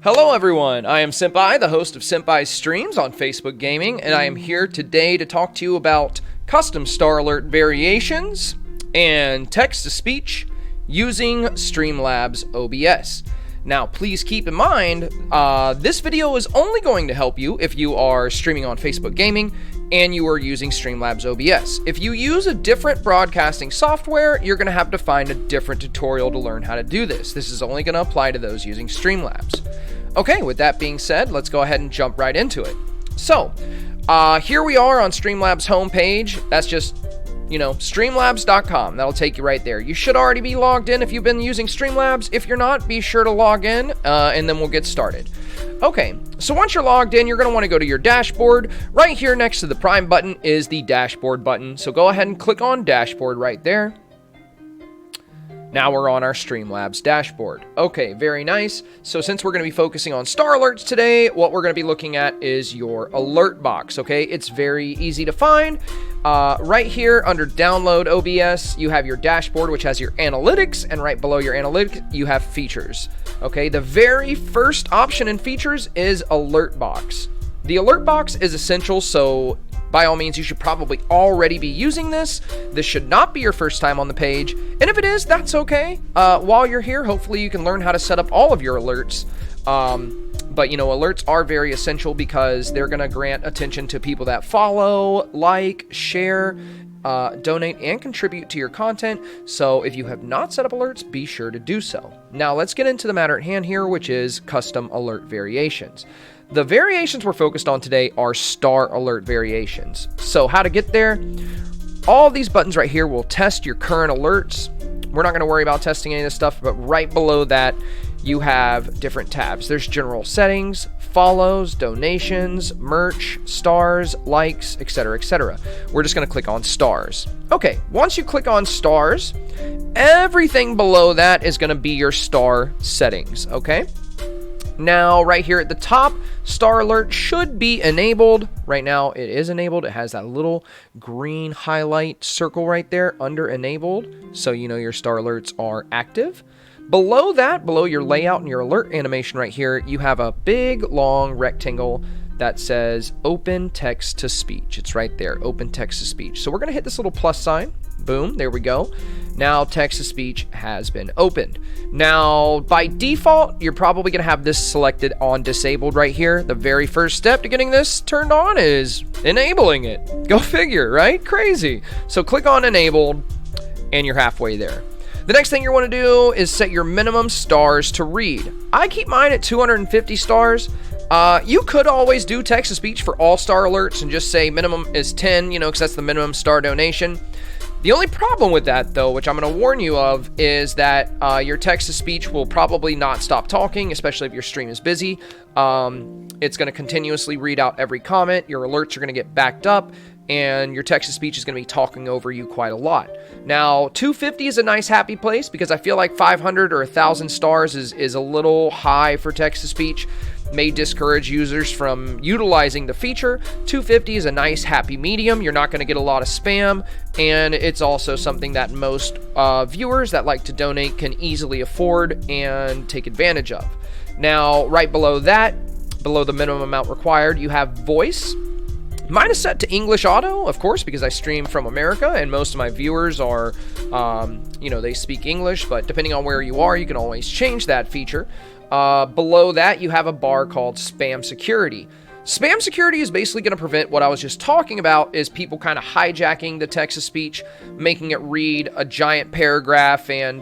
Hello everyone, I am Senpai, the host of Senpai Streams on Facebook Gaming, and I am here today to talk to you about custom star alert variations and text-to-speech using Streamlabs OBS. Now, please keep in mind, this video is only going to help you if you are streaming on Facebook Gaming and you are using Streamlabs OBS. If you use a different broadcasting software, you're going to have to find a different tutorial to learn how to do this. This is only going to apply to those using Streamlabs. Okay, with that being said, let's go ahead and jump right into it. So, here we are on Streamlabs homepage. That's just, streamlabs.com. That'll take you right there. You should already be logged in if you've been using Streamlabs. If you're not, be sure to log in, and then we'll get started. Okay, so once you're logged in, you're going to want to go to your dashboard. Right here next to the Prime button is the dashboard button. So go ahead and click on dashboard right there. Now we're on our Streamlabs dashboard. Okay, very nice. So since we're going to be focusing on star alerts today, what we're going to be looking at is your alert box, okay? It's very easy to find. Right here under download OBS, you have your dashboard, which has your analytics, and right below your analytics, you have features, okay? The very first option in features is alert box. The alert box is essential, so by all means, you should probably already be using this. This should not be your first time on the page. And if it is, that's okay. While you're here, hopefully you can learn how to set up all of your alerts. But alerts are very essential because they're going to grant attention to people that follow, like, share, donate, and contribute to your content. So if you have not set up alerts, be sure to do so. Now let's get into the matter at hand here, which is custom alert variations. The variations we're focused on today are star alert variations. So how to get there? All of these buttons right here will test your current alerts. We're not going to worry about testing any of this stuff, but right below that, you have different tabs. There's general settings, follows, donations, merch, stars, likes, etc., etc. We're just going to click on stars. Okay, once you click on stars, everything below that is going to be your star settings, okay? Now, right here at the top, star alert should be enabled. Right now, it is enabled. It has that little green highlight circle right there under enabled, so you know your star alerts are active. Below that, below your layout and your alert animation right here, you have a big, long rectangle that says open text to speech. It's right there, open text to speech. So we're going to hit this little plus sign. Boom, there we go. Now text to speech has been opened. Now, by default, you're probably going to have this selected on disabled right here. The very first step to getting this turned on is enabling it. Go figure, right? Crazy. So click on enabled, and you're halfway there. The next thing you want to do is set your minimum stars to read. I keep mine at 250 stars. You could always do text-to-speech for all star alerts and just say minimum is 10, because that's the minimum star donation. The only problem with that, though, which I'm going to warn you of, is that your text-to-speech will probably not stop talking, especially if your stream is busy. It's going to continuously read out every comment. Your alerts are going to get backed up, and your text-to-speech is going to be talking over you quite a lot. Now, 250 is a nice happy place because I feel like 500 or 1,000 stars is a little high for text-to-speech. May discourage users from utilizing the feature. 250 is a nice happy medium. You're not going to get a lot of spam, and it's also something that most viewers that like to donate can easily afford and take advantage of. Now, right below that, below the minimum amount required, you have voice. Mine is set to English auto, of course, because I stream from America, and most of my viewers are, they speak English, but depending on where you are, you can always change that feature. Below that, you have a bar called Spam Security. Spam Security is basically going to prevent what I was just talking about, is people kind of hijacking the text-to-speech, making it read a giant paragraph and,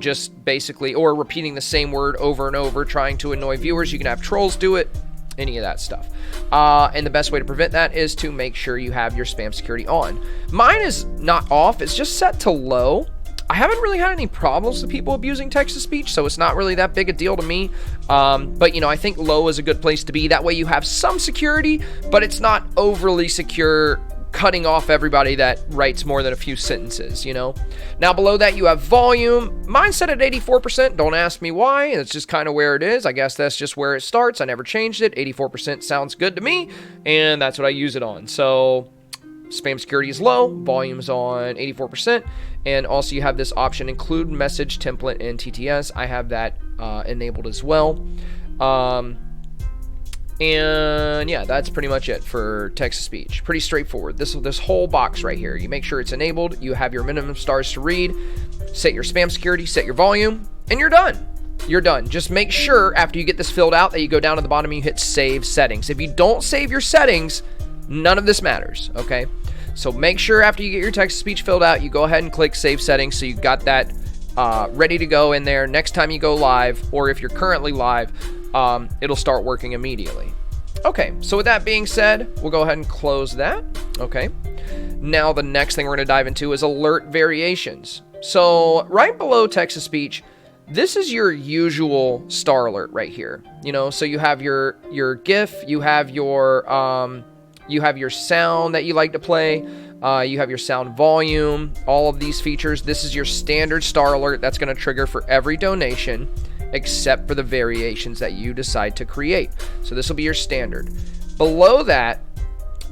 just basically, or repeating the same word over and over, trying to annoy viewers. You can have trolls do it, any of that stuff. And the best way to prevent that is to make sure you have your Spam Security on. Mine is not off, it's just set to low. I haven't really had any problems with people abusing text-to-speech, so it's not really that big a deal to me. But, I think low is a good place to be. That way you have some security, but it's not overly secure, cutting off everybody that writes more than a few sentences, Now, below that, you have volume. Mine's set at 84%. Don't ask me why. It's just kind of where it is. I guess that's just where it starts. I never changed it. 84% sounds good to me, and that's what I use it on. So spam security is low, volume's on 84%, and also you have this option, include message template in TTS. I have that enabled as well. And yeah, that's pretty much it for text-to-speech. Pretty straightforward. This whole box right here, you make sure it's enabled, you have your minimum stars to read, set your spam security, set your volume, and you're done. You're done. Just make sure after you get this filled out that you go down to the bottom and you hit Save Settings. If you don't save your settings, none of this matters, okay? So make sure after you get your text-to-speech filled out, you go ahead and click Save Settings so you got that ready to go in there. Next time you go live, or if you're currently live, it'll start working immediately. Okay, so with that being said, we'll go ahead and close that. Okay, now the next thing we're going to dive into is alert variations. So right below text-to-speech, this is your usual star alert right here. You know, so you have your GIF, you have your sound that you like to play, you have your sound volume, all of these features. This is your standard star alert that's going to trigger for every donation, except for the variations that you decide to create. So this will be your standard. Below that,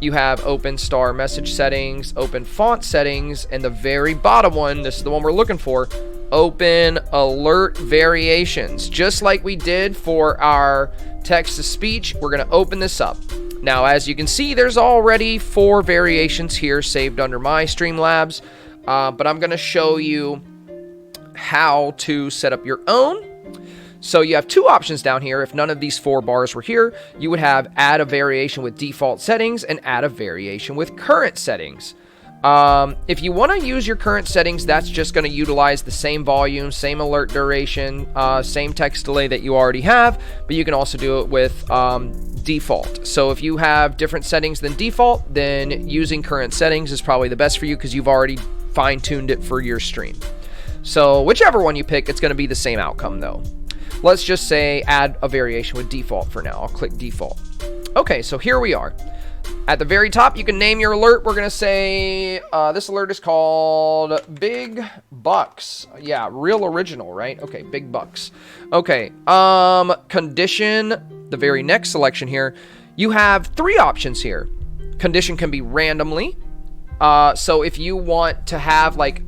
you have open star message settings, open font settings, and the very bottom one, this is the one we're looking for, open alert variations. Just like we did for our text-to-speech, we're going to open this up. Now, as you can see, there's already 4 variations here saved under my Streamlabs, but I'm going to show you how to set up your own. So you have 2 options down here. If none of these 4 bars were here, you would have add a variation with default settings and add a variation with current settings. If you want to use your current settings, that's just going to utilize the same volume, same alert duration, same text delay that you already have, but you can also do it with default. So if you have different settings than default, then using current settings is probably the best for you because you've already fine-tuned it for your stream. So whichever one you pick, it's going to be the same outcome though. Let's just say add a variation with default for now. I'll click default. Okay, so here we are. At the very top, you can name your alert. We're going to say this alert is called Big Bucks. Yeah, real original, right? Okay, Big Bucks. Okay, condition, the very next selection here, you have 3 options here. Condition can be randomly. So if you want to have like,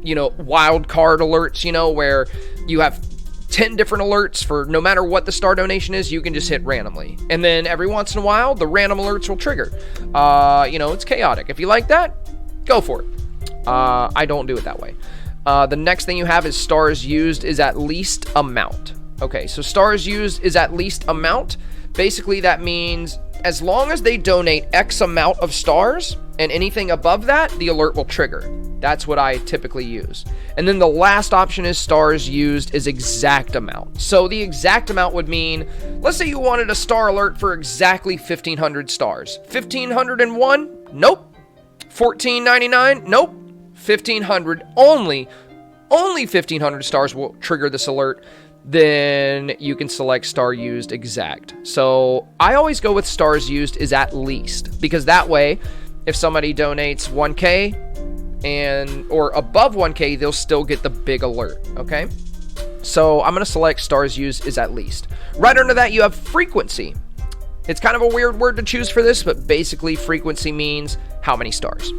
you know, wild card alerts, you know, where you have 10 different alerts for no matter what the star donation is, you can just hit randomly. And then every once in a while, the random alerts will trigger. You know, it's chaotic. If you like that, go for it. I don't do it that way. The next thing you have is stars used is at least amount. Okay, so stars used is at least amount. Basically, that means as long as they donate X amount of stars and anything above that, the alert will trigger. That's what I typically use. And then the last option is stars used is exact amount. So the exact amount would mean, let's say you wanted a star alert for exactly 1,500 stars. 1,501? Nope. 1,499? Nope. 1,500 only 1,500 stars will trigger this alert. Then you can select star used exact. So I always go with stars used is at least, because that way, if somebody donates 1K or above 1K, they'll still get the big alert, okay? So I'm going to select stars used is at least. Right under that, you have frequency. It's kind of a weird word to choose for this, but basically frequency means how many stars.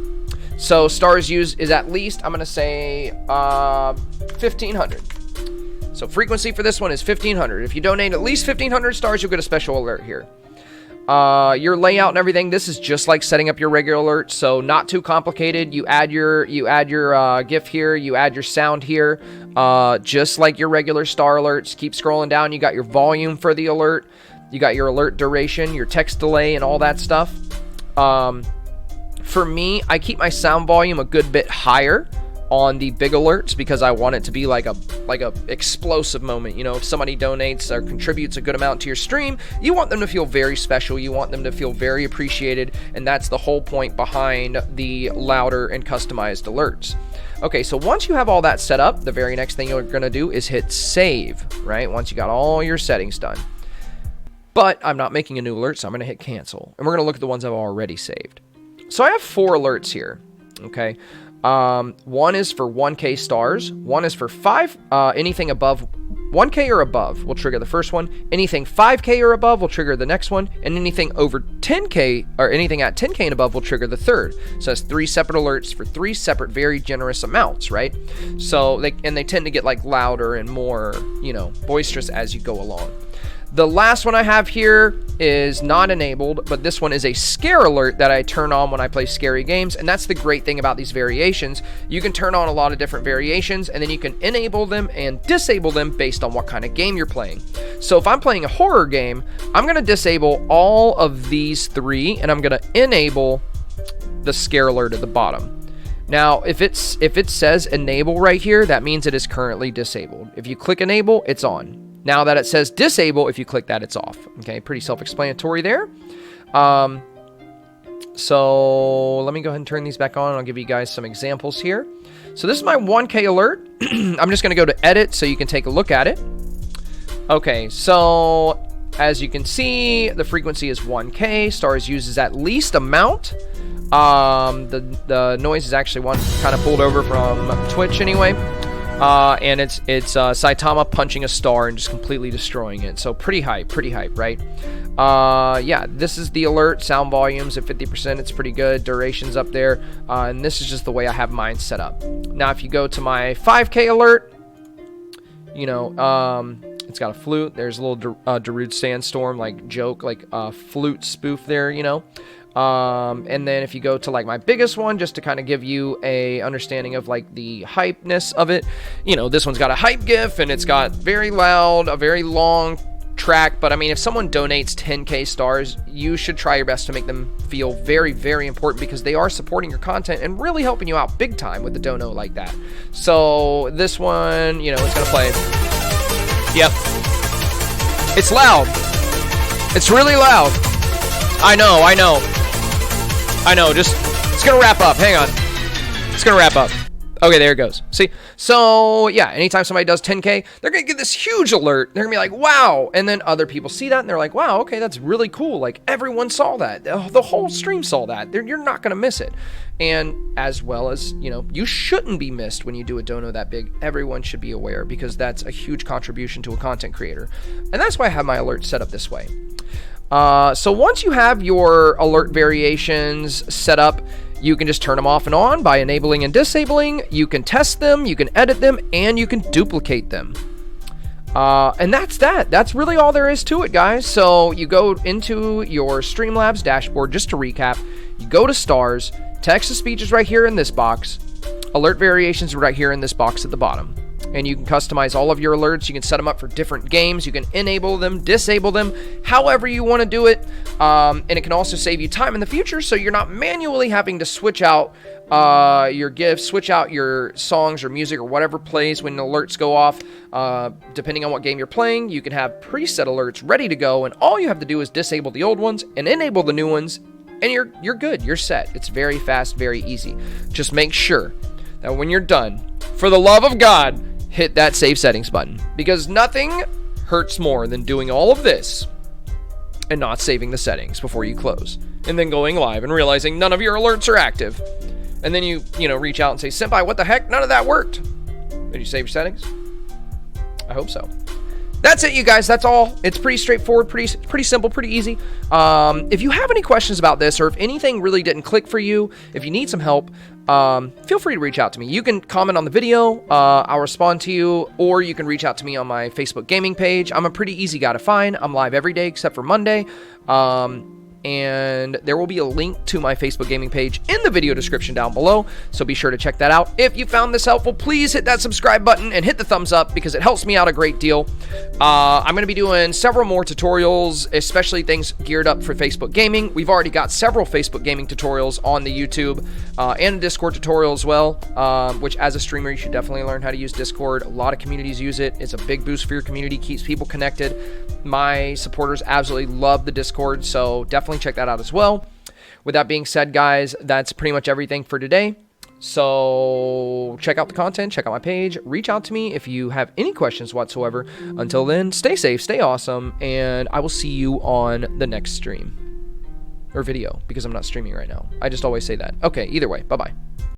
So stars used is at least, I'm going to say 1,500. So frequency for this one is 1,500. If you donate at least 1,500 stars, you'll get a special alert here. Your layout and everything, this is just like setting up your regular alert, so not too complicated. You add your GIF here, you add your sound here, just like your regular star alerts. Keep scrolling down. You got your volume for the alert, you got your alert duration, your text delay, and all that stuff. For me, I keep my sound volume a good bit higher on the big alerts because I want it to be like a explosive moment. You know, if somebody donates or contributes a good amount to your stream, you want them to feel very special, you want them to feel very appreciated, and that's the whole point behind the louder and customized alerts. Okay, so once you have all that set up, the very next thing you're going to do is hit save, right? Once you got all your settings done. But I'm not making a new alert, so I'm going to hit cancel, and we're going to look at the ones I've already saved. So I have 4 alerts here, okay? One is for 1K stars, one is for anything above 1K or above will trigger the first one, anything 5K or above will trigger the next one, and anything over 10K or anything at 10K and above will trigger the third. So that's 3 separate alerts for 3 separate very generous amounts, right? So they tend to get like louder and more, you know, boisterous as you go along. The last one I have here is not enabled, but this one is a scare alert that I turn on when I play scary games. And that's the great thing about these variations. You can turn on a lot of different variations, and then you can enable them and disable them based on what kind of game you're playing. So if I'm playing a horror game, I'm going to disable all of these 3, and I'm going to enable the scare alert at the bottom. Now, if it says enable right here, that means it is currently disabled. If you click enable, it's on. Now that it says disable, if you click that, it's off. Okay, pretty self-explanatory there. So let me go ahead and turn these back on, and I'll give you guys some examples here. So this is my 1K alert. I'm just going to go to edit so you can take a look at it. Okay, so as you can see, the frequency is 1K. Stars uses at least amount. The noise is actually one kind of pulled over from Twitch anyway. And it's Saitama punching a star and just completely destroying it. So pretty hype, right? Yeah, this is the alert. Sound volumes at 50%. It's pretty good. Duration's up there. And this is just the way I have mine set up. Now, if you go to my 5K alert, you know, it's got a flute. There's a little Darude Sandstorm, like, joke, like, flute spoof there, you know. And then if you go to like my biggest one, just to kind of give you a understanding of like the hypeness of it, you know, this one's got a hype gif and it's got very loud, a very long track. But I mean, if someone donates 10K stars, you should try your best to make them feel very, very important, because they are supporting your content and really helping you out big time with the dono like that. So this one, you know, it's going to play. Yep. It's loud. It's really loud. I know. Just, it's going to wrap up. Hang on. It's going to wrap up. Okay, there it goes. See? So, yeah, anytime somebody does 10K, they're going to get this huge alert. They're going to be like, wow. And then other people see that, and they're like, wow, okay, that's really cool. Like, everyone saw that. The whole stream saw that. You're not going to miss it. And as well as, you know, you shouldn't be missed when you do a dono that big. Everyone should be aware, because that's a huge contribution to a content creator. And that's why I have my alerts set up this way. So once you have your alert variations set up, you can just turn them off and on by enabling and disabling. You can test them, you can edit them, and you can duplicate them. And that's that. That's really all there is to it, guys. So you go into your Streamlabs dashboard, just to recap. You go to stars, text-to-speech is right here in this box. Alert variations are right here in this box at the bottom. And you can customize all of your alerts. You can set them up for different games. You can enable them, disable them, however you want to do it. And it can also save you time in the future, so you're not manually having to switch out your GIFs, switch out your songs or music or whatever plays when the alerts go off. Depending on what game you're playing, you can have preset alerts ready to go, and all you have to do is disable the old ones and enable the new ones, and you're good. You're set. It's very fast, very easy. Just make sure that when you're done, for the love of God, hit that save settings button, because nothing hurts more than doing all of this and not saving the settings before you close, and then going live and realizing none of your alerts are active. And then you reach out and say, Senpai, what the heck? None of that worked. Did you save your settings? I hope so. That's it, you guys. That's all. It's pretty straightforward, pretty simple, pretty easy. If you have any questions about this, or if anything really didn't click for you, if you need some help, feel free to reach out to me. You can comment on the video. I'll respond to you, or you can reach out to me on my Facebook gaming page. I'm a pretty easy guy to find. I'm live every day except for Monday. And there will be a link to my Facebook gaming page in the video description down below, so be sure to check that out. If you found this helpful, please hit that subscribe button and hit the thumbs up, because it helps me out a great deal. I'm going to be doing several more tutorials, especially things geared up for Facebook gaming. We've already got several Facebook gaming tutorials on the YouTube and a Discord tutorial as well, which as a streamer, you should definitely learn how to use Discord. A lot of communities use it. It's a big boost for your community, keeps people connected. My supporters absolutely love the Discord, so definitely check that out as well. With that being said, guys, that's pretty much everything for today. So check out the content, check out my page, reach out to me if you have any questions whatsoever. Until then, stay safe, stay awesome, and I will see you on the next stream or video, because I'm not streaming right now. I just always say that. Okay, either way, bye-bye.